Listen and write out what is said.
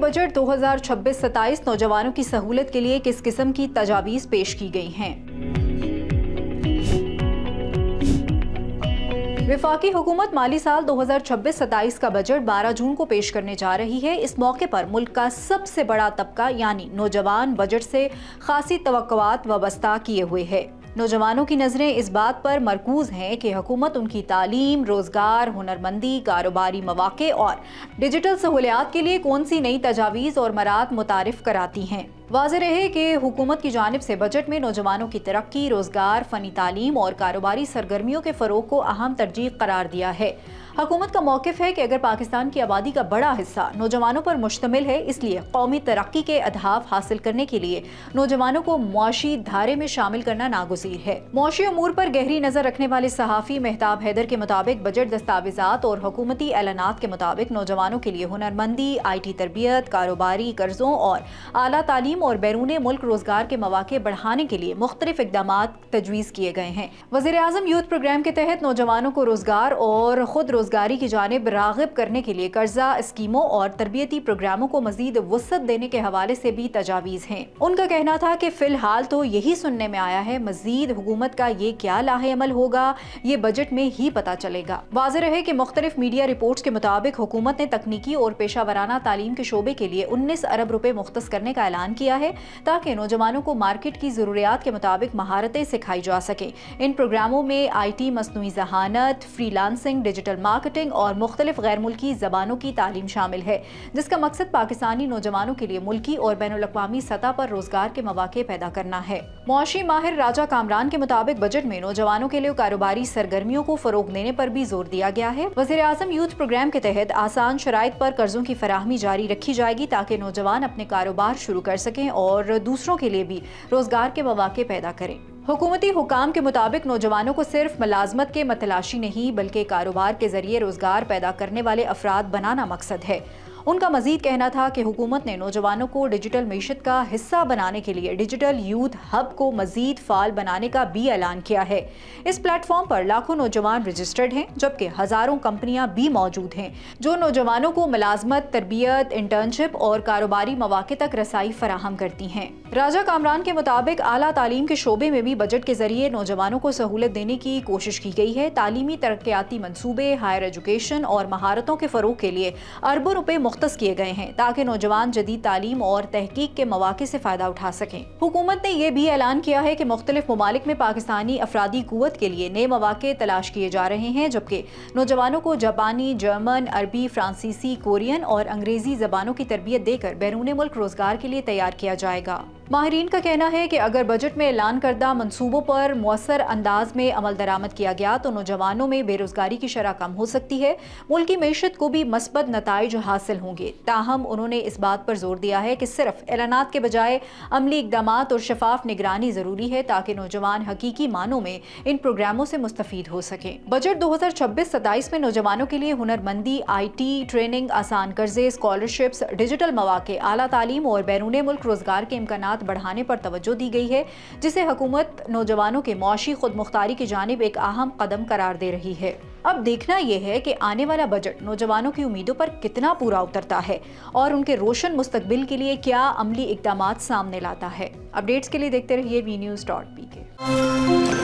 Budget 2026-27 نوجوانوں کی سہولت کے لیے کس قسم کی تجاویز پیش کی گئی ہیں؟ وفاقی حکومت مالی سال 2026-27 کا بجٹ 12 جون کو پیش کرنے جا رہی ہے۔ اس موقع پر ملک کا سب سے بڑا طبقہ یعنی نوجوان بجٹ سے خاصی توقعات وابستہ کیے ہوئے ہے۔ نوجوانوں کی نظریں اس بات پر مرکوز ہیں کہ حکومت ان کی تعلیم، روزگار، ہنرمندی، کاروباری مواقع اور ڈیجیٹل سہولیات کے لیے کون سی نئی تجاویز اور مراحت متعارف کراتی ہیں۔ واضح رہے کہ حکومت کی جانب سے بجٹ میں نوجوانوں کی ترقی، روزگار، فنی تعلیم اور کاروباری سرگرمیوں کے فروغ کو اہم ترجیح قرار دیا ہے۔ حکومت کا موقف ہے کہ اگر پاکستان کی آبادی کا بڑا حصہ نوجوانوں پر مشتمل ہے، اس لیے قومی ترقی کے اہداف حاصل کرنے کے لیے نوجوانوں کو معاشی دھارے میں شامل کرنا ناگزیر ہے۔ معاشی امور پر گہری نظر رکھنے والے صحافی مہتاب حیدر کے مطابق بجٹ دستاویزات اور حکومتی اعلانات کے مطابق نوجوانوں کے لیے ہنرمندی، آئی ٹی تربیت، کاروباری قرضوں اور اعلیٰ تعلیم اور بیرون ملک روزگار کے مواقع بڑھانے کے لیے مختلف اقدامات تجویز کیے گئے ہیں۔ وزیر اعظم یوتھ پروگرام کے تحت نوجوانوں کو روزگار اور خود روزگاری کی جانب راغب کرنے کے لیے قرضہ اسکیموں اور تربیتی پروگراموں کو مزید وسعت دینے کے حوالے سے بھی تجاویز ہیں۔ ان کا کہنا تھا کہ فی الحال تو یہی سننے میں آیا ہے، مزید حکومت کا یہ کیا لاہ عمل ہوگا یہ بجٹ میں ہی پتہ چلے گا۔ واضح رہے کہ مختلف میڈیا رپورٹس کے مطابق حکومت نے تکنیکی اور پیشہ ورانہ تعلیم کے شعبے کے لیے 19 ارب روپے مختص کرنے کا اعلان کیا ہے تاکہ نوجوانوں کو مارکیٹ کی ضروریات کے مطابق مہارتیں سکھائی جا سکیں۔ ان پروگراموں میں آئی ٹی، مصنوعی ذہانت، فری لانسنگ، ڈیجیٹل مارکیٹنگ اور مختلف غیر ملکی زبانوں کی تعلیم شامل ہے، جس کا مقصد پاکستانی نوجوانوں کے لیے ملکی اور بین الاقوامی سطح پر روزگار کے مواقع پیدا کرنا ہے۔ معاشی ماہر راجہ کامران کے مطابق بجٹ میں نوجوانوں کے لیے کاروباری سرگرمیوں کو فروغ دینے پر بھی زور دیا گیا ہے۔ وزیر اعظم یوتھ پروگرام کے تحت آسان شرائط پر قرضوں کی فراہمی جاری رکھی جائے گی تاکہ نوجوان اپنے کاروبار شروع کر سکیں اور دوسروں کے لیے بھی روزگار کے مواقع پیدا کریں۔ حکومتی حکام کے مطابق نوجوانوں کو صرف ملازمت کے متلاشی نہیں بلکہ کاروبار کے ذریعے روزگار پیدا کرنے والے افراد بنانا مقصد ہے۔ ان کا مزید کہنا تھا کہ حکومت نے نوجوانوں کو ڈیجیٹل معیشت کا حصہ بنانے کے لیے ڈیجیٹل یوتھ ہب کو مزید فعال بنانے کا بھی اعلان کیا ہے۔ اس پلیٹ فارم پر لاکھوں نوجوان رجسٹرڈ ہیں جبکہ ہزاروں کمپنیاں بھی موجود ہیں جو نوجوانوں کو ملازمت، تربیت، انٹرنشپ اور کاروباری مواقع تک رسائی فراہم کرتی ہیں۔ راجہ کامران کے مطابق اعلیٰ تعلیم کے شعبے میں بھی بجٹ کے ذریعے نوجوانوں کو سہولت دینے کی کوشش کی گئی ہے۔ تعلیمی ترقیاتی منصوبے، ہائر ایجوکیشن اور مہارتوں کے فروغ کے لیے اربوں روپے مختص کیے گئے ہیں تاکہ نوجوان جدید تعلیم اور تحقیق کے مواقع سے فائدہ اٹھا سکیں۔ حکومت نے یہ بھی اعلان کیا ہے کہ مختلف ممالک میں پاکستانی افرادی قوت کے لیے نئے مواقع تلاش کیے جا رہے ہیں جبکہ نوجوانوں کو جاپانی، جرمن، عربی، فرانسیسی، کورین اور انگریزی زبانوں کی تربیت دے کر بیرون ملک روزگار کے لیے تیار کیا جائے گا۔ ماہرین کا کہنا ہے کہ اگر بجٹ میں اعلان کردہ منصوبوں پر مؤثر انداز میں عمل درآمد کیا گیا تو نوجوانوں میں بے روزگاری کی شرح کم ہو سکتی ہے، ملکی معیشت کو بھی مثبت نتائج حاصل ہوں گے۔ تاہم انہوں نے اس بات پر زور دیا ہے کہ صرف اعلانات کے بجائے عملی اقدامات اور شفاف نگرانی ضروری ہے تاکہ نوجوان حقیقی معنوں میں ان پروگراموں سے مستفید ہو سکیں۔ بجٹ 2026-27 میں نوجوانوں کے لیے ہنرمندی، آئی ٹی ٹریننگ، آسان قرضے، اسکالرشپس، ڈیجیٹل مواقع، اعلیٰ تعلیم اور بیرون ملک روزگار کے امکانات بڑھانے پر توجہ دی گئی ہے جسے حکومت نوجوانوں کے معاشی خود مختاری کی جانب ایک اہم قدم قرار دے رہی ہے۔ اب دیکھنا یہ ہے کہ آنے والا بجٹ نوجوانوں کی امیدوں پر کتنا پورا اترتا ہے اور ان کے روشن مستقبل کے لیے کیا عملی اقدامات سامنے لاتا ہے۔ اپڈیٹس کے لیے دیکھتے رہیے وی نیوز.pk۔